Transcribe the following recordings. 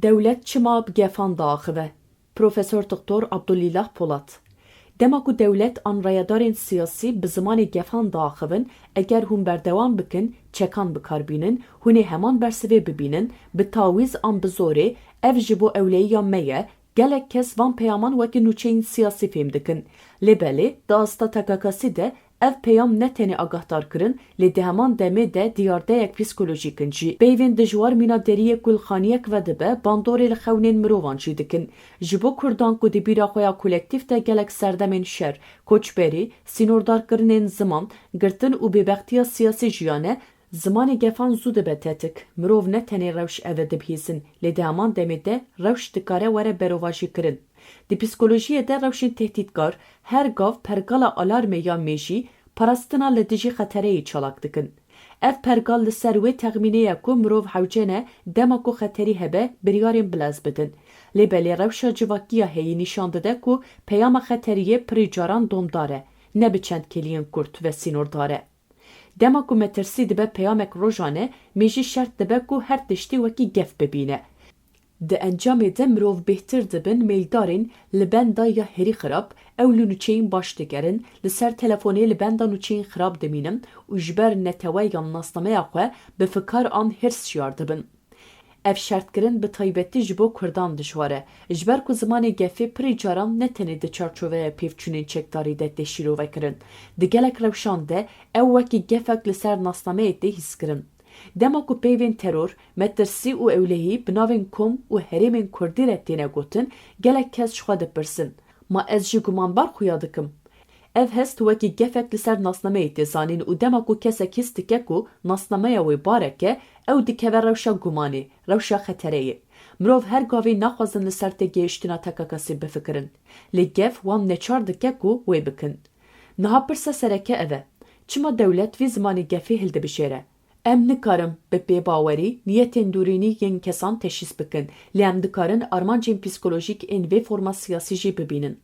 Devlet çima bi gefan daxive. Profesör Doktor Abdullah Polat. Dema ku devlet an rayadarên siyasî bi zimanê gefan daxivin, eger hûn berdewam bikin, çekan bikarbînin, hûn ê heman bersivê bibînin, bi tawîz an bi zorê, ev ji bo ewleyiya me ye, gelek kes van peyaman wekî nûçeyên siyasî fêm dikin. Lê belê, di asta TKK'sî de ev peyam ne tenê agahdar kirin, lê di heman demê de diyardeyek psikolojîkin jî. Peyvên dijwar mîna deriyê gulxaniyek vedibe, bandorê li xewnên mirovan jî dikin. Ji bo Kurdan ku di bîra xwe ya kolektif de gelek serdemên şer, koçberî, sînordarkirinên ziman, girtin û bêbextiya siyasî jiyane, zimanê gefan zû dibe tetik. Mirov ne tenê rewş ev dibihîzin, lê di heman demê de rewş dikare were berovajî kirin. Di psikolojiyê de rewşên tehdîtkar, her gav pergala alarmê ya mêjî, parastina li dijî xetereyê çalak dikin. Ev pergal li ser wê texmînê ye ku mirov hewcene dema ku xeterî hebe biryarên bilez bidin. Lê belê rewşa civakiya heyî nîşan dide ku peyama xeteriyê pirî caran domdar e, ne bi çend keliyên kurt ve sînordar e. Dema ku me tirsî dibe peyamek rojane, mêjî şert dibe ku her tiştî wekî gef bibîne. Di encamê de mirov bêhtir dibin mêldarên li benda ya herî xirab, ew li nûçeyên baş digerin, li ser telefonê li benda nûçeyên xirab dimînin û ji ber netewe yan nasnameya xwe bi fikar an hirs şiyar dibin. Ev şertkirin bi taybetî ji bo Kurdan dijwar e, ji ber ku zimanê gefê pirî caran ne tenê di çarçoveya pêvçûnên çekdarî de deşîrove kirin. Di gelek rewşan de ew wekî gefek li ser nasnameyê de hîs kirin. Dema ku peyvên teror, metirsî û ewlehî bi navên kom û herêmên Kurdî re têne gotin, gelek kes ji xwe dipirsin. Ma ez jî gumanbar xuya dikim. Ev hest wekî gefek li ser nasnameyê tê zanîn û dema ku kesek hîs dike ku nasnameya wê barek e, ew dikeve rewşa gumanê, rewşa xetereyê. Mirov her gavê naxwazin li ser tê gêiştina TKK'sî bifikirin. Lê gef wan neçar dike ku wê bikin. Niha pirsa sereke ev e. Çima dewlet vî zimanê gefê hildibijêre? Em nikarin bi bêbawerî niyetên dûrînî yên kesan teşhîs bikin, lê em dikarin armancên psikolojîk ên vê forma siyasî jî bibînin.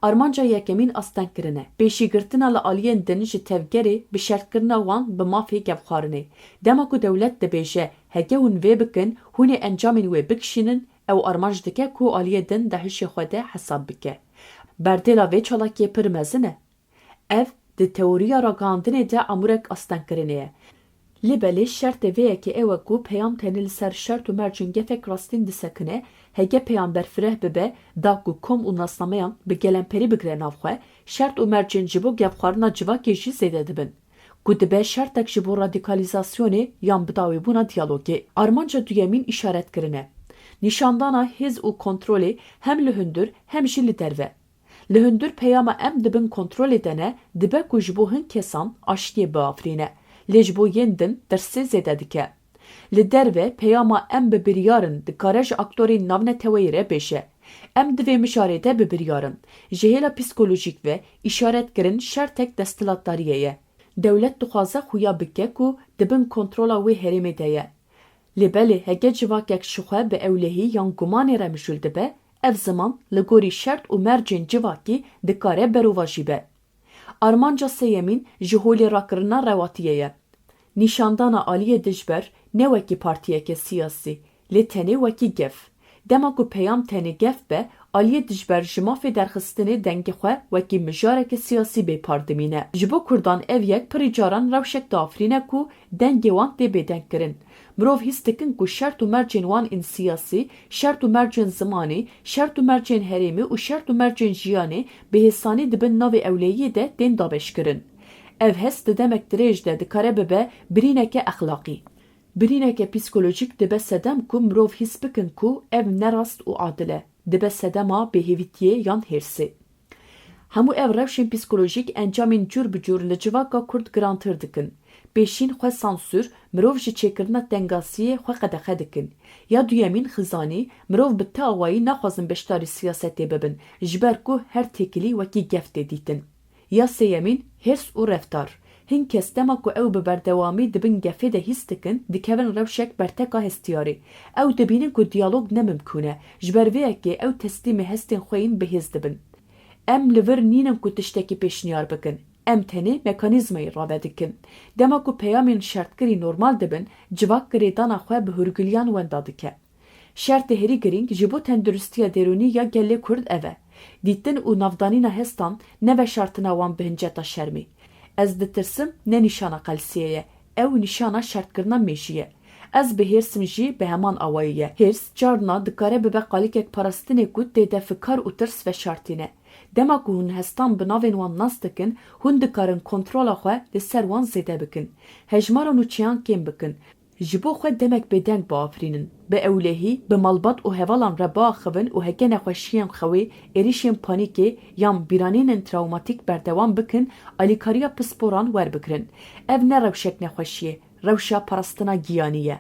Armanca yekemîn astenkirine e. Pêşîgirtina li aliyên din ji tevgerê bi şertkirina wan bi mafê gevxwarinê. Dema ku dewlet dibêje hege hûn vê bikin, hûn ê encamên wê bikişînin, ew armanc dike ku aliyê din di hişê xwe de hesab bike. Berdêla vê çalakiyê pir mezin e. Ev di teoriya ragihandinê de amûrek astenkirinê ye. Lê belê şertê vê yekê ew e ku peyam tenê li ser şert û mercên gefek rastîn disekine, hege peyamber fireh bibe da ku kom û nasnameyan bi gelemperî bigire nav xwe, şert û mercên ji bo gevxwarina civakê jî zêde dibin. Ku dibe şertek ji bo radikalizasyonê yan bidawîbûna diyalogê. Armanca duyemîn îşaret kirine. Nîşandana hêz û kontrolê hem li hundir hem jî li derve. Li hundir peyama em dibin kontrolê dene, dibe ku ji bo hin kesan aştiyê biafrîne. Lê ji bo yên din tirsê zêde dike. Li derve peyama em bi biryarin dikare ji aktorên navneteweyê re bêje. Em di vê mijarê de bi biryarin. Ji hêla psikolojîk ve îşaretkirin şertek desthilatdariyê ye. Dewlet dixwaze xuya bike ku dibin kontrola wê herêmê de ye. Lê belê hege civakek ji xwe bi ewlehî yan gumanê re mijûl dibe, ev ziman li gorî şert û mercên civakî dikare berovajî be. Armanca sêyemîn ji holê rakirina rewatiyê ye. Nîşandana aliyê dijber ne wekî partiyeke siyasî, lê tenê wekî gef. Dema ku peyam tenê gef be, aliyê dijber ji mafê derxistinê dengê xwe wekî mijareke siyasî bêpar dimîne. Ji bo Kurdan ev yek pirî caran rewşek diafrîne ku dengê wan tê bêdeng kirin. Mirov hîs dikin ku şert û mercên wan ên siyasî, şert û mercên zimanî, şert û mercên herêmî û şert û mercên jiyanê bêhêsanî dibin navê ewlehiyê de tên dabeşkirin. Ev hest di demek dirêj de dikare bibe birîneke exlaqî. Birîneke psikolojîk dibe sedem ku mirov hîs bikin ku ev nerast û adil e. Dibe sedema bêhêvîtiyê yan hêrsê. Hemû ev rewşên psikolojîk encamên cûr bi cûr li civaka Kurd girantir dikin. Pêşîn xwe sansûr, mirov ji çêkirina tengasiyê xwe qedexe dikin. Ya duyemîn xizanî, mirov bi te awayî naxwazin beşdarî siyasetê bibin, ji ber ku her têkilî wekî gef tê dîtin. Ya sêyemîn, hêrs û reftar. Hin kes dema ku ew bi berdewamî dibin gefê de hîs dikin, dikevin rewşek berteka hestiyarî. Ew dibînin ku diyalog nemimkûn e, ji ber vê yekê ew teslîmê hestên xwe yên bihêz dibin. Em li vir nînin ku tiştekî pêşniyar bikin. Em tenê mekanîzmayê rave dikin. Dema ku peyamên şertkirî normal dibin, civak girêdana xwe bi hûrgiliyan wenda dike. Şert herî giring ji bo tendurustiya derûnî ya gelê Kurd ev e. Dîtin û navdanîna hestan neve şartina wan bi hinceta şermî. Ez ditirsim ne nîşana qelsiyê ye, ew nîşana şertkirina mêşî ye. Ez bihêrsim jî bi heman awayî ye. Hêrs carna dikare bibe qalîkek parastinê ku tê de fikar û tirs veşartîne. Dema ku hûn hestan bi navên wan nas dikin, hûn dikarin kontrola xwe li ser wan zêde bikin. Hejmaran û çiyan kêm bikin. Ji bo xwe demek bêdeng biafrînin. Bi ewlehî, bi malbat û hevalan re biaxivin û heke nexweşiyên xewê, êrişên panîkê yan bîranînên travmatîk berdewam bikin, alîkariya pisporan werbikirin. Ev ne rewşek nexweşî ye, rewşa parastina giyanî ye.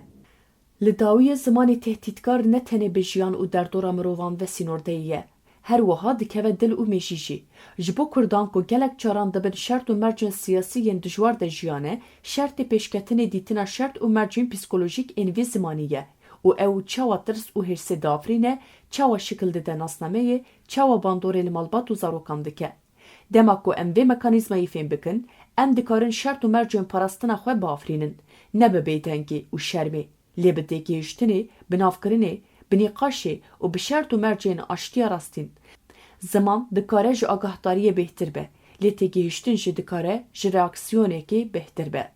Li dawiyê zimanê tehdîtkar ne tenê bi jiyan û derdora mirovan ve sînordeyî ye. Her wiha dikeve dil û mêşî jî. Ji bo Kurdan ku gelek caran dibin şert û mercên siyasî yên dijwar de jiyane, şertê pêşketinê dîtina şert û mercên psîkolojîk ên vê zimanî ye. û ew çawa tirs û hêrsê diafrîne, çawa şikil dide nasnameyê, çawa bandorê li malbat û zarokan dike. Dema ku em vê mekanîzmayî fêm bikin, em dikarin şert û mercên parastina xwe biafrînin. Ne bi bêdengî û şermê, lê bi têgihîştinê, bi navkirinê, bi nîqaşê û bi şert û mercên aştiya rastîn. Ziman dikare ji agahdariye bêhtir be, lê têgihîştin jî dikare ji reaksiyonekê bêhtir be.